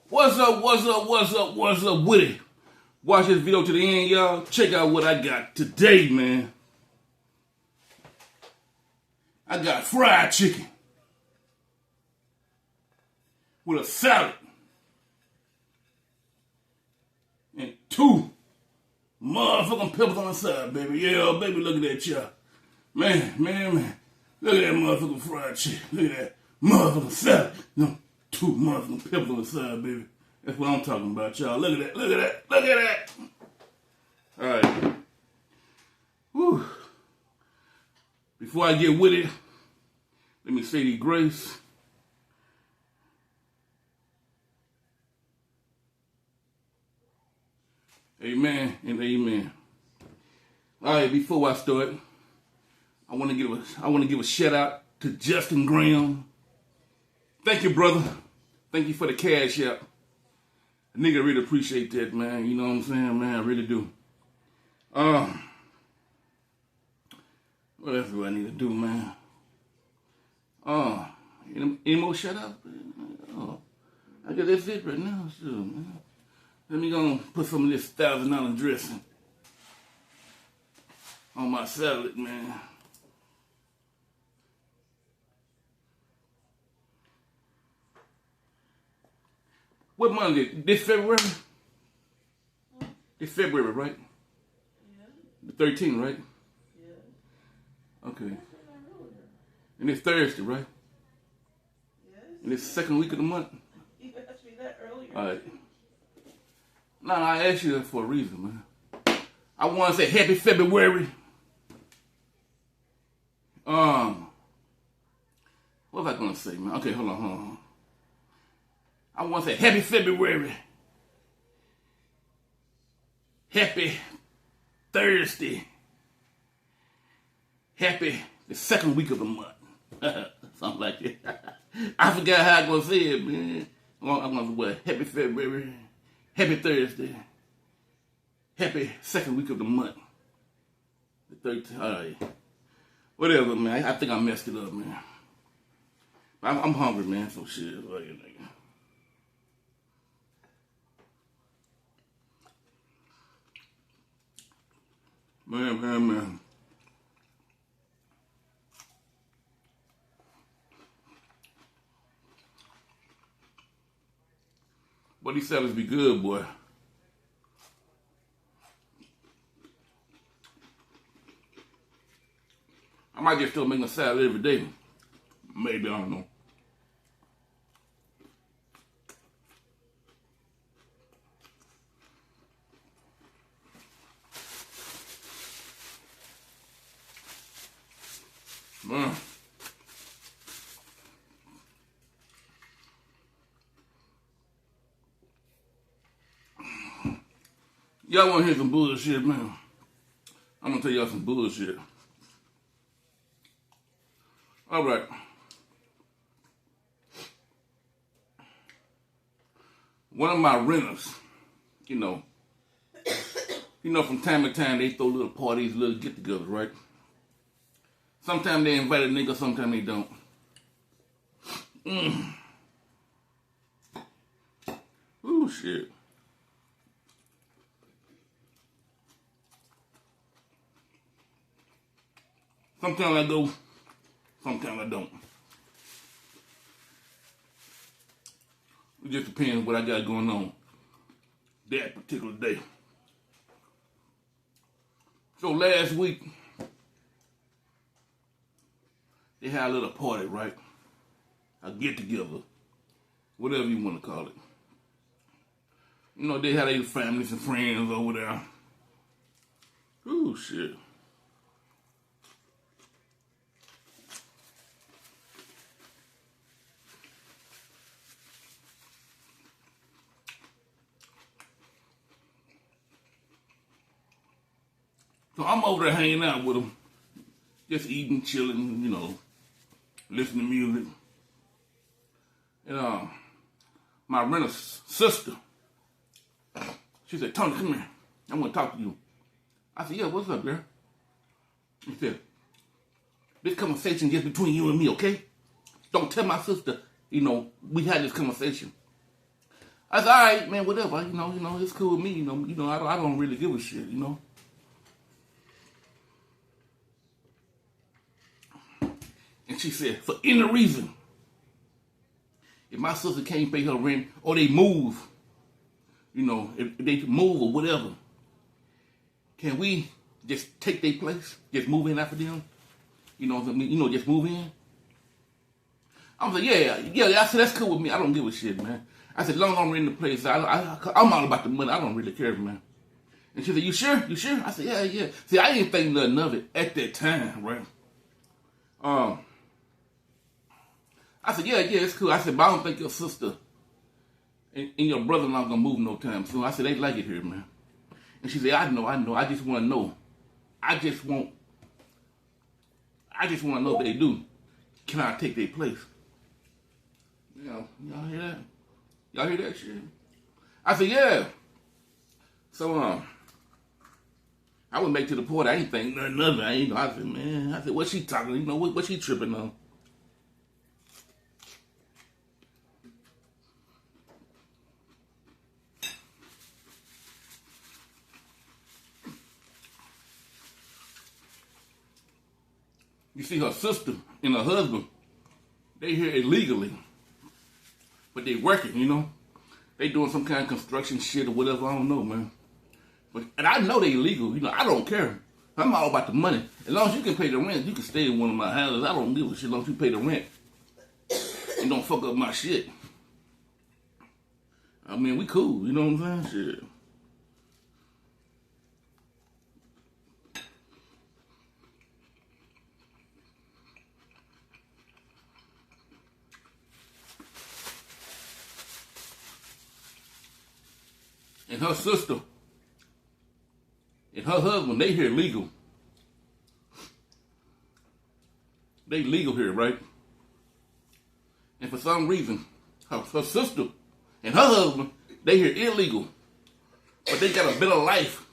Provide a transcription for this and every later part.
What's up with it? Watch this video to the end, y'all. Check out what I got today, man. I got fried chicken with a salad and 2 motherfucking peppers on the side, baby. Yeah, baby, look at that, y'all. Man. Look at that motherfucking fried chicken. Look at that motherfucking salad. No, 2 motherfucking peppers on the side, baby. That's what I'm talking about, y'all. Look at that. All right. Whew. Before I get with it, let me say the grace. Amen and amen. All right, before I start, I want to give a shout out to Justin Graham. Thank you, brother. Thank you for the cash out. A nigga really appreciate that, man. You know what I'm saying, man? I really do. What else do I need to do, man? Any more shout out? I guess that's it right now. Sure, man. Let me go and put some of this $1,000 dressing on my salad, man. What month is it? This February? It's February, right? Yeah. The 13th, right? Yeah. Okay. And it's Thursday, right? Yes. And it's the second week of the month? You asked me that earlier. All right. No, I asked you that for a reason, man. I want to say happy February. What was I going to say, man? Okay, hold on. I want to say happy February. Happy Thursday. Happy the second week of the month. Something like that. I forgot how I'm going to say it, man. I'm going to say what? Happy February. Happy Thursday. Happy second week of the month. The 13th. All right. Whatever, man. I think I messed it up, man. I'm hungry, man. So shit. Man. But these salads be good, boy. I might just still make a salad every day. Maybe, I don't know. Man. Y'all want to hear some bullshit, man? I'm going to tell y'all some bullshit. All right. One of my renters, you know, from time to time they throw little parties, little get-togethers, right? Sometimes they invite a nigga, sometimes they don't. Ooh, shit. Sometimes I go, sometimes I don't. It just depends what I got going on that particular day. So last week, they had a little party, right? A get-together, whatever you want to call it. You know, they had their families and friends over there. Ooh, shit. So I'm over there hanging out with them, just eating, chilling, you know, listening to music. And my renter's sister, she said, "Tony, come here. I want to talk to you." I said, "Yeah, what's up, girl?" She said, "This conversation just between you and me, okay? Don't tell my sister, you know, we had this conversation." I said, all right, man, whatever. It's cool with me. I don't really give a shit. And she said, for any reason, if my sister can't pay her rent or they move, if they move or whatever, can we just take their place? Just move in after them? You know what I mean? Just move in? I was like, yeah. I said, that's cool with me. I don't give a shit, man. I said, as long as I'm renting the place, I'm all about the money. I don't really care, man. And she said, you sure? You sure? I said, yeah. See, I didn't think nothing of it at that time, right? I said, yeah, it's cool. I said, but I don't think your sister and your brother-in-law gonna move no time soon. I said, they like it here, man. And she said, I know. I just want to know. I just want to know if they do. Can I take their place? Y'all hear that? Y'all hear that shit? I said, yeah. So, I went back to the port. I ain't think nothing of it. I said, man, what's she talking? What she tripping on? You see, her sister and her husband, they here illegally, but they working, They doing some kind of construction shit or whatever, I don't know, man. And I know they illegal, I don't care. I'm all about the money. As long as you can pay the rent, you can stay in one of my houses. I don't give a shit as long as you pay the rent and don't fuck up my shit. I mean, we cool, you know what I'm saying? Shit. And her sister and her husband, they here legal. They legal here, right? And for some reason, her sister and her husband, they here illegal. But they got a better life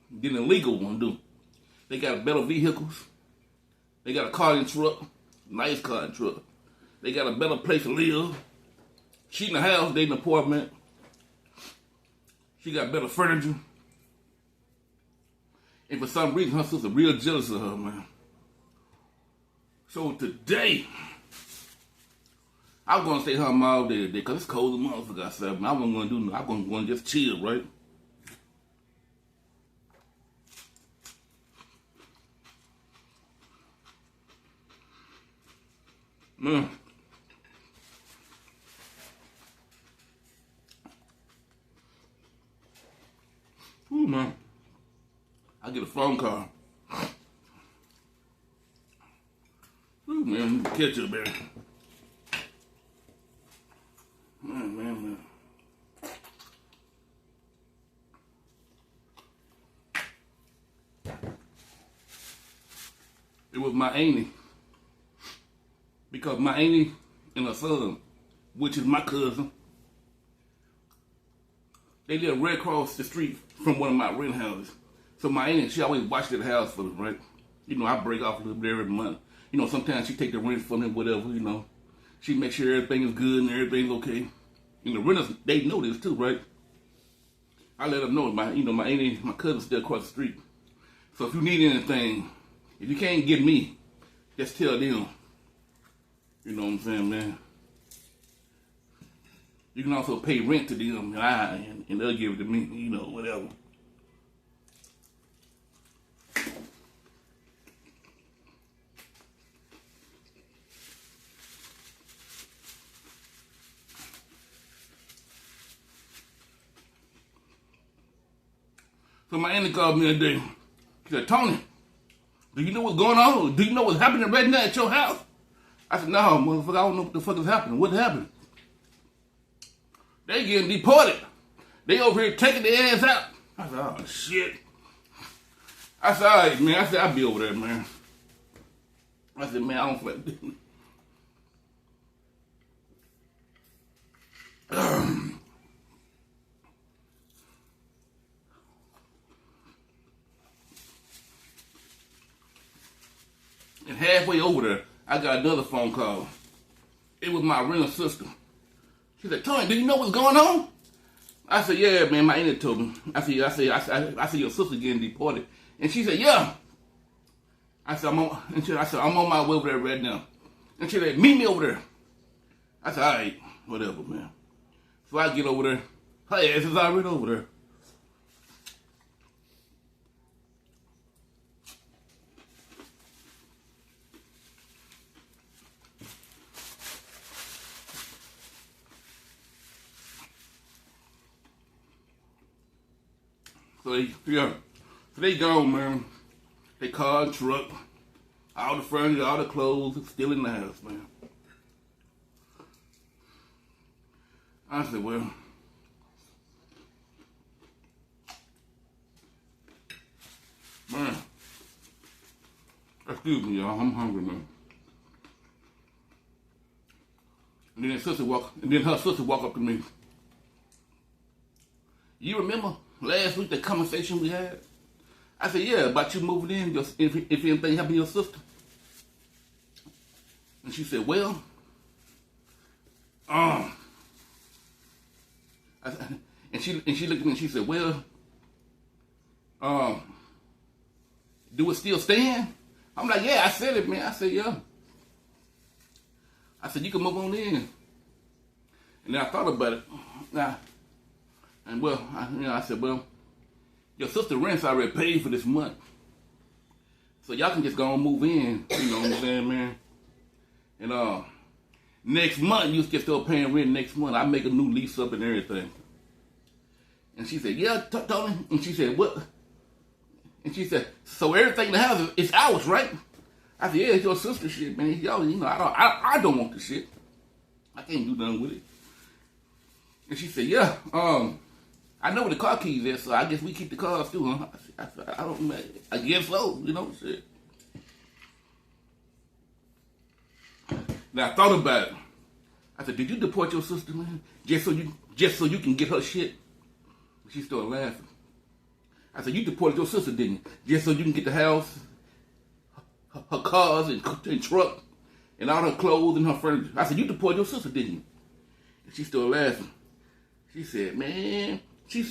than the legal one do. They got better vehicles. They got a car and truck, nice car and truck. They got a better place to live. She in the house, they in the apartment. She got better furniture. And for some reason, her sister real jealous of her, man. So today, I'm going to stay home all day today because it's cold as a motherfucker outside. I wasn't going to do nothing. I'm going to just chill, right? Man. Ooh, man. I get a phone call. Ooh, man, catch up, man. Man. It was my auntie. Because my auntie and her son, which is my cousin, they live right across the street from one of my rent houses. So my auntie, she always watched that house for them, right? I break off a little bit every month. Sometimes she take the rent from them, whatever, She make sure everything is good and everything's okay. And the renters, they know this too, right? I let them know my auntie, my cousin's still across the street. So if you need anything, if you can't get me, just tell them. You know what I'm saying, man? You can also pay rent to them, and they'll give it to me, whatever. So my auntie called me today. She said, Tony, do you know what's going on? Do you know what's happening right now at your house? I said, no, motherfucker, I don't know what the fuck is happening. What happened? They getting deported. They over here taking their ass out. I said, oh, shit. I said, all right, man. I said, I'll be over there, man. I said, man, I don't feel like doing it. And halfway over there, I got another phone call. It was my rental sister. She said, Tony, do you know what's going on? I said, yeah, man, my auntie told me. I said, your sister getting deported. And she said, yeah. I said, I'm on my way over there right now. And she said, meet me over there. I said, all right, whatever, man. So I get over there. Her ass is already over there. So they gone, man. They car, truck, all the furniture, all the clothes, still in the house, man. I said, well, man, excuse me, y'all, I'm hungry, man. And then her sister walk up to me. You remember last week the conversation we had? I said, yeah, about you moving in, if anything happened to your sister. And she said, well, and she looked at me and she said, well, do it still stand? I'm like, yeah, I said it, man. I said, yeah. I said, you can move on in. And then I thought about it. And well, I said, well, your sister rent's already paid for this month. So y'all can just go and move in. You know what I'm saying, man? And next month, you can start paying rent next month. I make a new lease up and everything. And she said, yeah, Tony. And she said, what? And she said, so everything in the house is ours, right? I said, yeah, it's your sister shit, man. Y'all, I don't want the shit. I can't do nothing with it. And she said, yeah, I know where the car keys is, so I guess we keep the cars too, huh? I guess so, shit. Now I thought about it. I said, did you deport your sister, man? Just so you can get her shit? She started laughing. I said, you deported your sister, didn't you? Just so you can get the house, her cars and truck, and all her clothes and her furniture. I said, you deported your sister, didn't you? And she started laughing. She said, she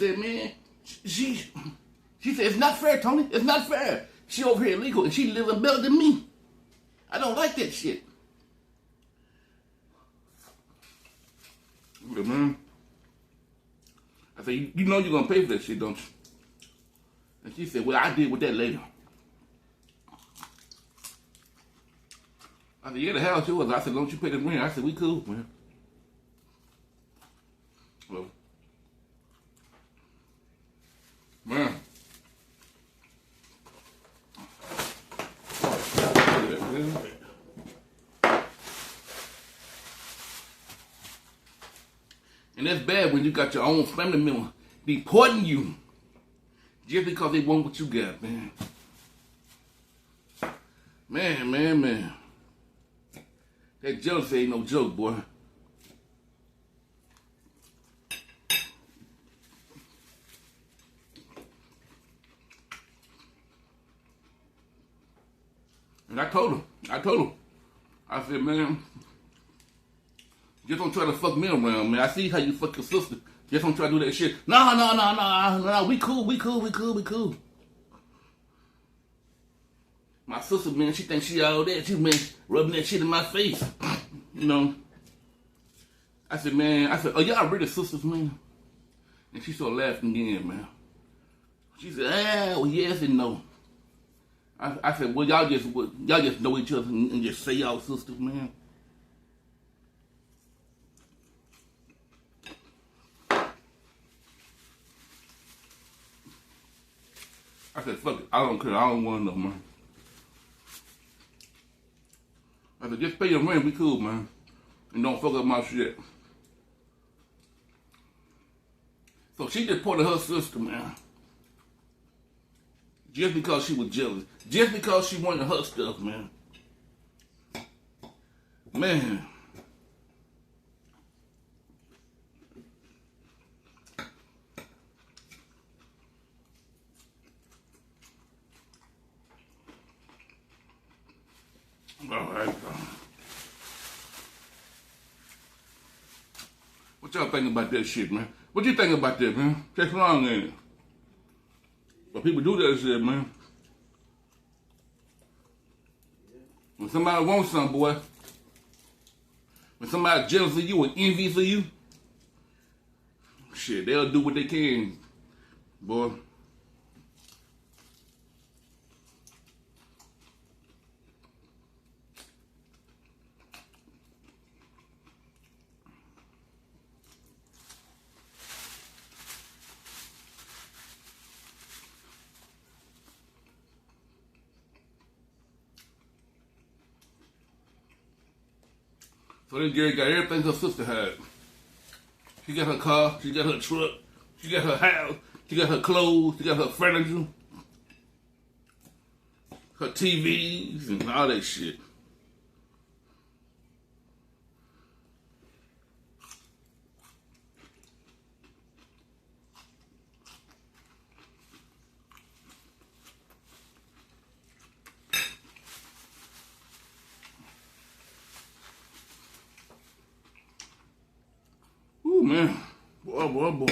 said, it's not fair, Tony. It's not fair. She over here illegal and she living better than me. I don't like that shit. Yeah, man. I said, you know you're going to pay for that shit, don't you? And she said, well, I deal with that later. I said, yeah, the house yours. I said, don't you pay the rent? I said, we cool, man. Well, man. And that's bad when you got your own family member deporting you just because they want what you got, man. Man. That jealousy ain't no joke, boy. And I told him. I said, man, just don't try to fuck me around, man. I see how you fuck your sister. Just don't try to do that shit. No. We cool. My sister, man, she thinks she all that. She, man, rubbing that shit in my face. I said, oh, y'all really sisters, man? And she started laughing again, man. She said, well, yes and no. I said, well, y'all just know each other and just say y'all sisters, man. I said, fuck it, I don't care, I don't want to know, man. I said, just pay your rent, we cool, man. And don't fuck up my shit. So she deported her sister, man. Just because she was jealous. Just because she wanted her stuff, man. Man. All right. What y'all think about that shit, man? What you think about that, man? Takes long, ain't it? But people do that shit, man. When somebody wants something, boy, when somebody's jealous of you or envious of you, shit, they'll do what they can, boy. So this girl got everything her sister had. She got her car, she got her truck, she got her house, she got her clothes, she got her furniture, her TVs, and all that shit. Ooh, man. Boy.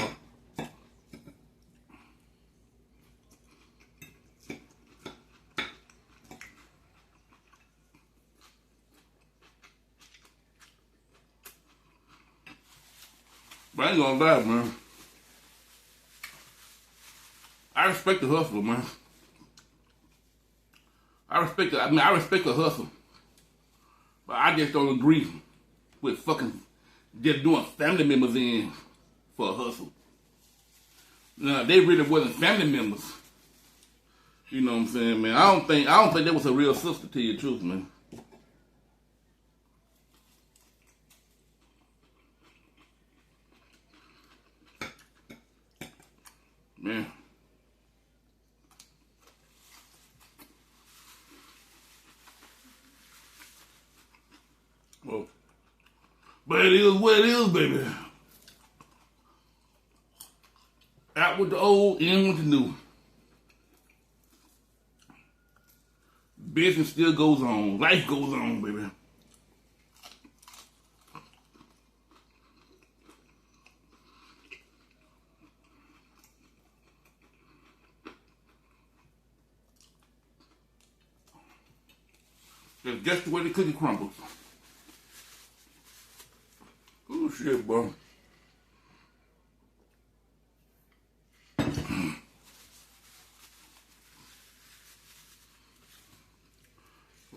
But I ain't gonna lie, man. I respect the hustle, man. I respect the hustle. But I just don't agree with fucking just doing family members in for a hustle. No, they really wasn't family members. You know what I'm saying, man? I don't think that was a real sister, to tell you the truth, man. Man. Well, but it is what it is, baby. Out with the old, in with the new. Business still goes on. Life goes on, baby. That's just the way the cookie crumbles. Oh shit, bro.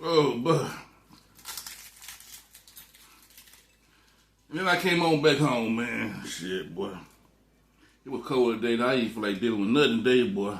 Oh, but and then I came on back home, man. Shit, boy. It was cold today. I ain't feel like dealing with nothing today, boy.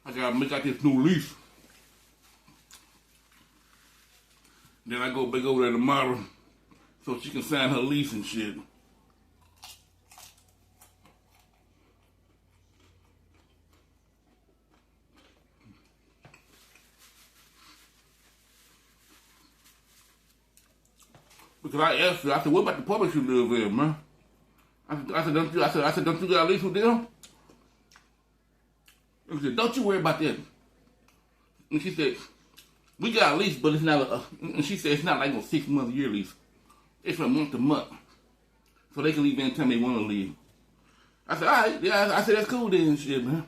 I gotta make out this new lease. Then I go back over there tomorrow so she can sign her lease and shit. Because I asked her, I said, what about the public you live in, man? I said, don't you got a lease with them? And she said, don't you worry about that. And she said, we got a lease, but it's not and she said, it's not like a 6-month year lease. It's from month to month. So they can leave anytime they want to leave. I said, all right, yeah, I said, that's cool then, shit, man.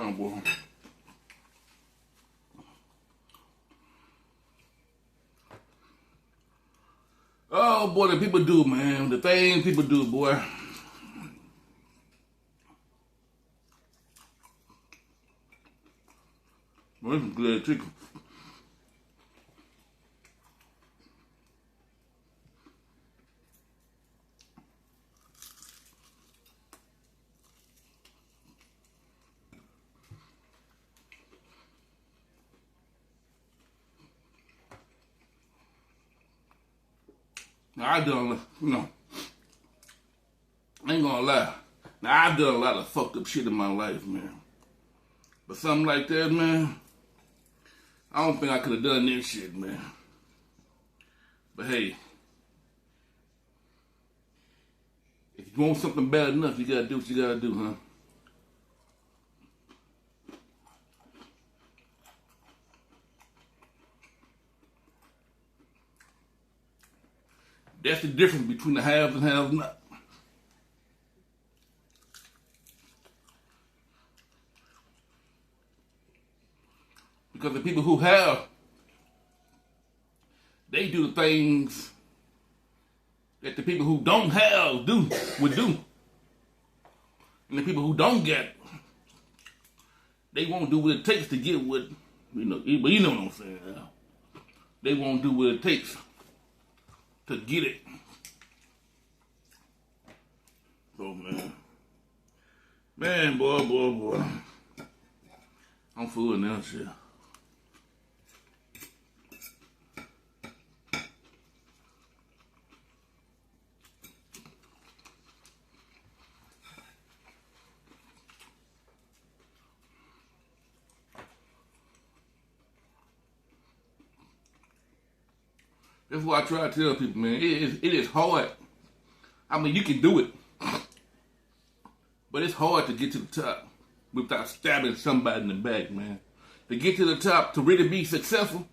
Oh, boy. Oh, boy, the people do, man. The things people do, boy. Boy, this is good chicken. Now, I done, I ain't gonna lie. Now, I've done a lot of fucked up shit in my life, man. But something like that, man, I don't think I could have done this shit, man. But hey, if you want something bad enough, you gotta do what you gotta do, huh? That's the difference between the haves and have not. Because the people who have, they do the things that the people who don't have would do. And the people who don't get, they won't do what it takes to get what, but you know what I'm saying. They won't do what it takes to get it. So, man, boy. I'm fooling now, shit. That's why I try to tell people, man, it is hard. I mean, you can do it. But it's hard to get to the top without stabbing somebody in the back, man. To get to the top, to really be successful,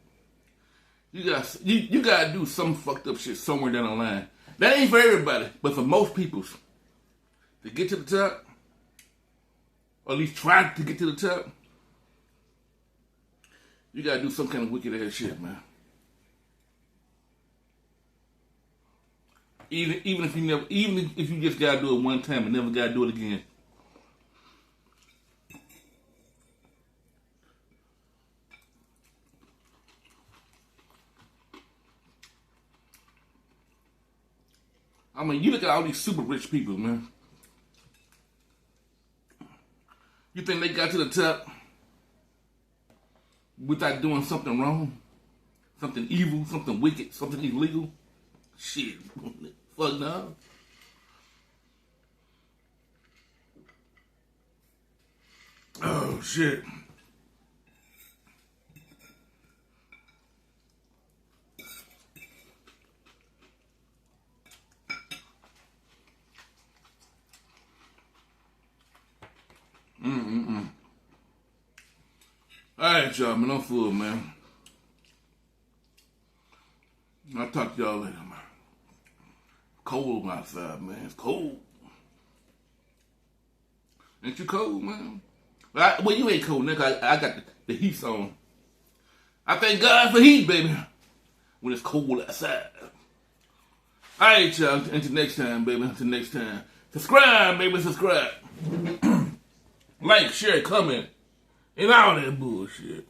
you gotta do some fucked up shit somewhere down the line. That ain't for everybody, but for most people, to get to the top, or at least try to get to the top, you gotta do some kind of wicked ass shit, man. Even if you just gotta do it one time and never gotta do it again. I mean, you look at all these super rich people, man. You think they got to the top without doing something wrong? Something evil, something wicked, something illegal? Shit. Fuck no. Oh, shit. Alright, y'all, man. I'm full, man. I'll talk to y'all later, man. Cold outside, man. It's cold. Ain't you cold, man? Well, you ain't cold, nigga. I got the heat on. I thank God for heat, baby. When it's cold outside. Alright, y'all. Until next time, baby. Until next time. Subscribe, baby. Subscribe. Like, share, comment. And all that bullshit.